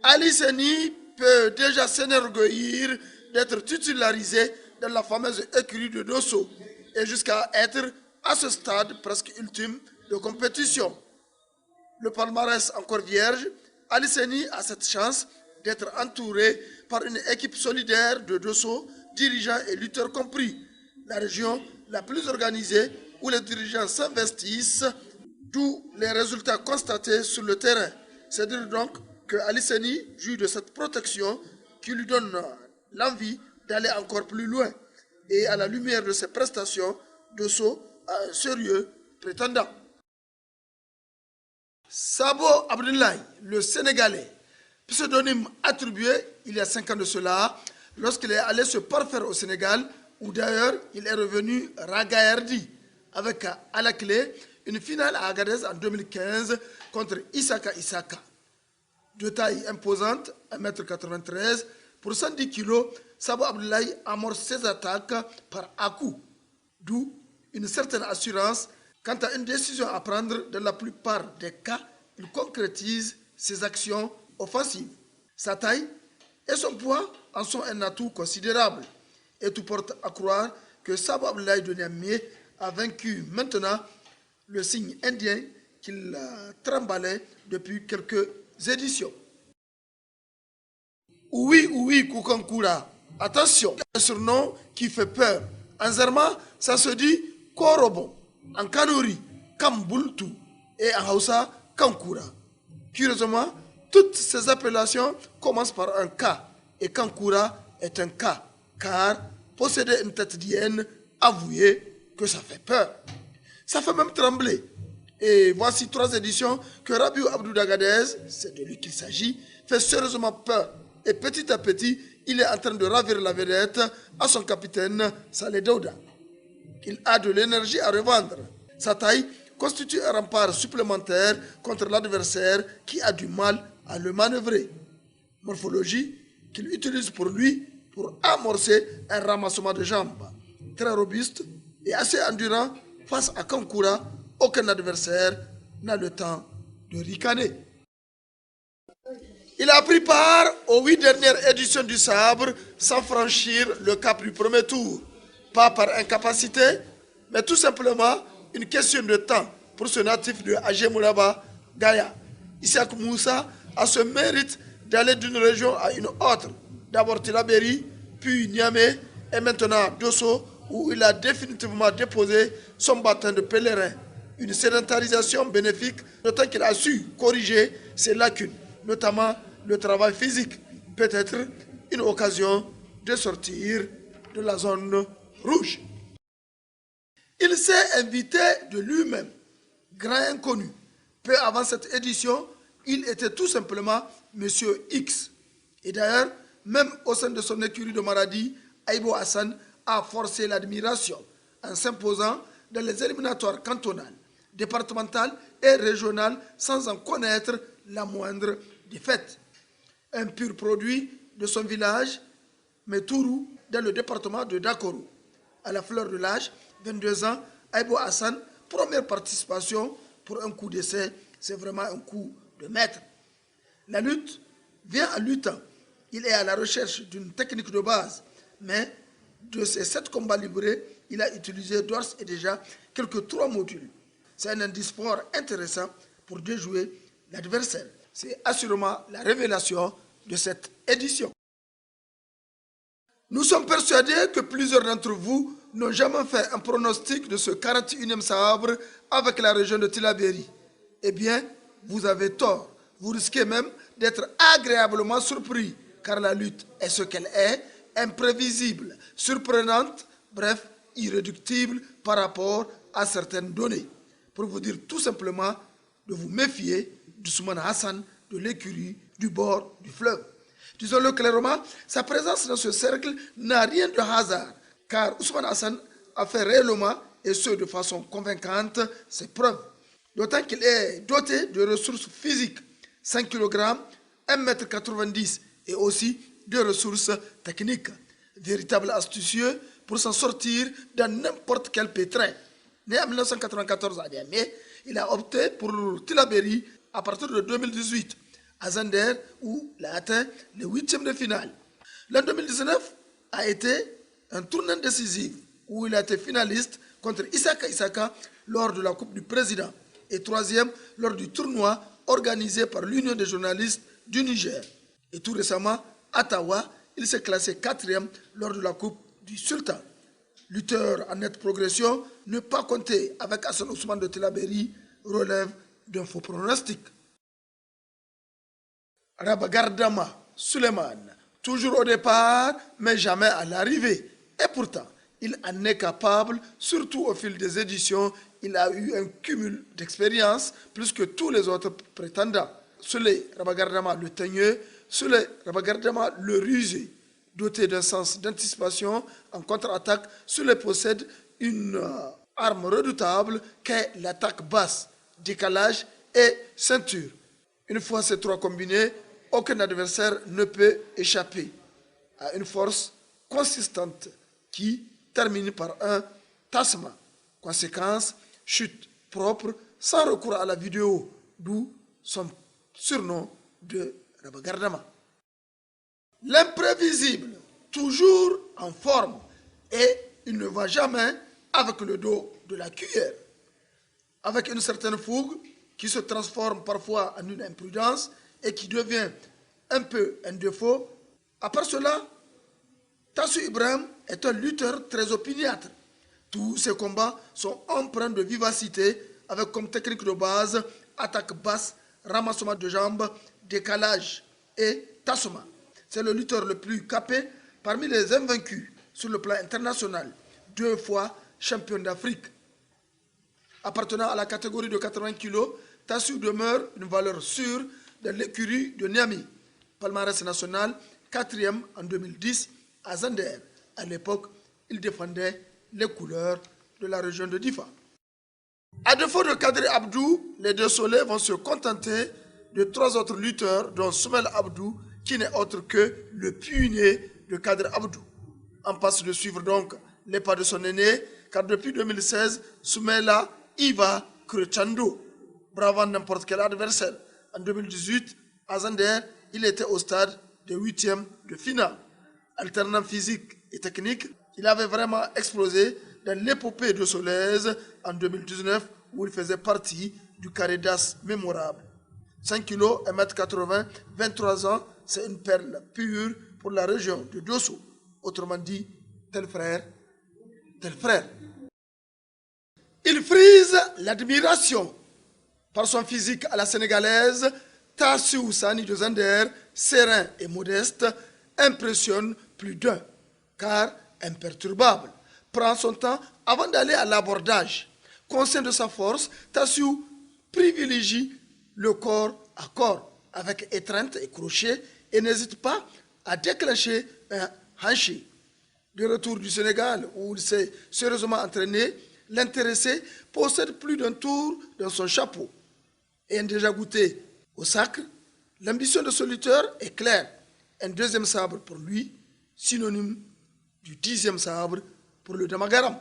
Ali Seni peut déjà s'enorgueillir d'être titularisé dans la fameuse écurie de Dosso et jusqu'à être à ce stade presque ultime de compétition. Le palmarès encore vierge, Ali Seni a cette chance d'être entouré par une équipe solidaire de Dosso, dirigeants et lutteurs compris. La région la plus organisée où les dirigeants s'investissent, d'où les résultats constatés sur le terrain. C'est dire donc que Ali Seni jouit de cette protection qui lui donne l'envie d'aller encore plus loin. Et à la lumière de ses prestations, Dosso a un sérieux prétendant. Sabo Abdoulaye, le Sénégalais, pseudonyme attribué il y a 5 ans de cela, lorsqu'il est allé se parfaire au Sénégal, où d'ailleurs il est revenu ragaillardi, avec à la clé une finale à Agadez en 2015 contre Isaka Isaka. De taille imposante, 1,93 m, pour 110 kg, Sabo Abdoulaye amorce ses attaques par à-coups, d'où une certaine assurance. Quant à une décision à prendre, dans la plupart des cas, il concrétise ses actions offensives. Sa taille et son poids en sont un atout considérable. Et tout porte à croire que Sabo Abdoulaye de Niamey a vaincu maintenant le signe indien qu'il tremballait depuis quelques éditions. Oui, Koukankura. Attention, un surnom qui fait peur. En Zarma, ça se dit Korobon. En Kanuri, Kambultu. Et en Hausa, Kankura. Curieusement, toutes ces appellations commencent par un K. Et Kankura est un K. Car posséder une tête d'hyène, avouez que ça fait peur. Ça fait même trembler. Et voici 3 éditions que Rabiou Abdou d'Agadez, c'est de lui qu'il s'agit, fait sérieusement peur. Et petit à petit, il est en train de ravir la vedette à son capitaine Saleh Daouda. Il a de l'énergie à revendre. Sa taille constitue un rempart supplémentaire contre l'adversaire qui a du mal à le manœuvrer. Morphologie qu'il utilise pour lui pour amorcer un ramassement de jambes. Très robuste et assez endurant face à Kankura, aucun adversaire n'a le temps de ricaner. Il a pris part aux 8 dernières éditions du Sabre sans franchir le cap du premier tour. Pas par incapacité, mais tout simplement une question de temps pour ce natif de Ajemoulaba, Gaya. Isaac Moussa a ce mérite d'aller d'une région à une autre. D'abord Tilaberi, puis Niamey et maintenant Dosso, où il a définitivement déposé son bâton de pèlerin. Une sédentarisation bénéfique, d'autant qu'il a su corriger ses lacunes, notamment le travail physique. Peut-être une occasion de sortir de la zone rouge. Il s'est invité de lui-même, grand inconnu. Peu avant cette édition, il était tout simplement Monsieur X. Et d'ailleurs, même au sein de son écurie de Maradi, Aïbo Hassan a forcé l'admiration en s'imposant dans les éliminatoires cantonales, départementales et régionales sans en connaître la moindre défaite. Un pur produit de son village, Metourou, dans le département de Dakoro. À la fleur de l'âge, 22 ans, Aïbo Hassan, première participation pour un coup d'essai, c'est vraiment un coup de maître. La lutte vient en luttant. Il est à la recherche d'une technique de base, mais de ces 7 combats livrés, il a utilisé d'ores et déjà quelques 3 modules. C'est un indice fort intéressant pour déjouer l'adversaire. C'est assurément la révélation de cette édition. Nous sommes persuadés que plusieurs d'entre vous n'ont jamais fait un pronostic de ce 41e Sabre avec la région de Tilaberi. Eh bien, vous avez tort. Vous risquez même d'être agréablement surpris, car la lutte est ce qu'elle est, imprévisible, surprenante, bref, irréductible par rapport à certaines données. Pour vous dire tout simplement de vous méfier d'Ousmane Hassan de l'écurie du bord du fleuve. Disons-le clairement, sa présence dans ce cercle n'a rien de hasard, car Ousmane Hassan a fait réellement, et ce de façon convaincante, ses preuves. D'autant qu'il est doté de ressources physiques, 5 kg, 1,90 m, et aussi de ressources techniques. Véritable astucieux pour s'en sortir dans n'importe quel pétrin. Né en 1994 à Niamey, il a opté pour Tilaberi à partir de 2018. à Zander où il a atteint les huitièmes de finale. L'an 2019 a été un tournant décisif où il a été finaliste contre Isaka Isaka lors de la Coupe du Président et troisième lors du tournoi organisé par l'Union des journalistes du Niger. Et tout récemment, à Tawa, il s'est classé quatrième lors de la Coupe du Sultan. Lutteur en nette progression, ne pas compter avec Hassan Ousmane de Tillabéri relève d'un faux pronostic. Rabagardama Suleiman, toujours au départ, mais jamais à l'arrivée. Et pourtant, il en est capable, surtout au fil des éditions. Il a eu un cumul d'expérience plus que tous les autres prétendants. Souley Rabagardama le teigneux, Souley Rabagardama le rusé, doté d'un sens d'anticipation en contre-attaque, Souley possède une arme redoutable qu'est l'attaque basse, décalage et ceinture. Une fois ces trois combinés, aucun adversaire ne peut échapper à une force consistante qui termine par un tassement. Conséquence, chute propre, sans recours à la vidéo, d'où son surnom de Rabagardama. L'imprévisible, toujours en forme, et il ne va jamais avec le dos de la cuillère. Avec une certaine fougue qui se transforme parfois en une imprudence et qui devient un peu un défaut. À part cela, Tassou Ibrahim est un lutteur très opiniâtre. Tous ses combats sont empreints de vivacité avec comme technique de base attaque basse, ramassement de jambes, décalage et tassement. C'est le lutteur le plus capé parmi les invaincus sur le plan international, 2 fois champion d'Afrique. Appartenant à la catégorie de 80 kg, Tassou demeure une valeur sûre de l'écurie de Niamey. Palmarès national, 4e en 2010 à Zander. À l'époque, il défendait les couleurs de la région de Difa. À défaut de Kadri Abdou, les deux Soleils vont se contenter de 3 autres lutteurs, dont Soumel Abdou, qui n'est autre que le puîné de Kadri Abdou. En passe de suivre donc les pas de son aîné, car depuis 2016, Soumela y va crescendo, bravant n'importe quel adversaire. En 2018, à Zander, il était au stade de 8e de finale. Alternant physique et technique, il avait vraiment explosé dans l'épopée de Solèze en 2019 où il faisait partie du carré d'as mémorable. 5 kg, 1m80, 23 ans, c'est une perle pure pour la région de Dosso. Autrement dit, tel frère, tel frère. Il frise l'admiration. Par son physique à la sénégalaise, Tassou Sani de Zander, serein et modeste, impressionne plus d'un, car imperturbable. Prend son temps avant d'aller à l'abordage. Conscient de sa force, Tassou privilégie le corps à corps, avec étreinte et crochet, et n'hésite pas à déclencher un hanché. De retour du Sénégal, où il s'est sérieusement entraîné, l'intéressé possède plus d'un tour dans son chapeau. Ayant déjà goûté au sacre, l'ambition de ce lutteur est claire. Un 2e sabre pour lui, synonyme du 10e sabre pour le Damagaram.